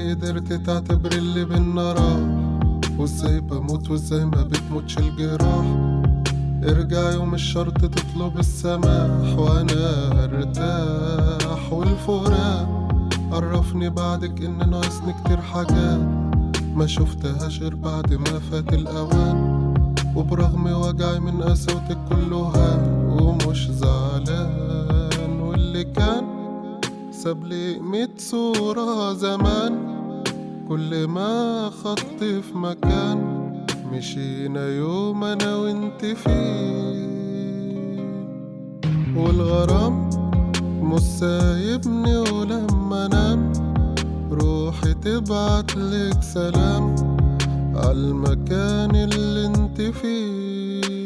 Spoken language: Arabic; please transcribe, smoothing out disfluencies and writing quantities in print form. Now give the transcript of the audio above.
ازاي قدرت تعتبر اللي بينا راح؟ وازاي بموت وازاي ما بتموتش الجراح؟ ارجعي ومش شرط تطلب السماح وانا ارتاح. والفراق عرفني بعدك ان ناقصني كتير حاجات ما شفتهاش غير بعد ما فات الاوان. وبرغم وجعي من قسوتك كله هان ومش زعلان. واللي كان سابلي 100 صورة زمان، كل ما خط في مكان مشينا يوم انا وانت فيه. والغرام مش سايبني ولما انام روحي تبعتلك سلام عالمكان اللي انت فيه.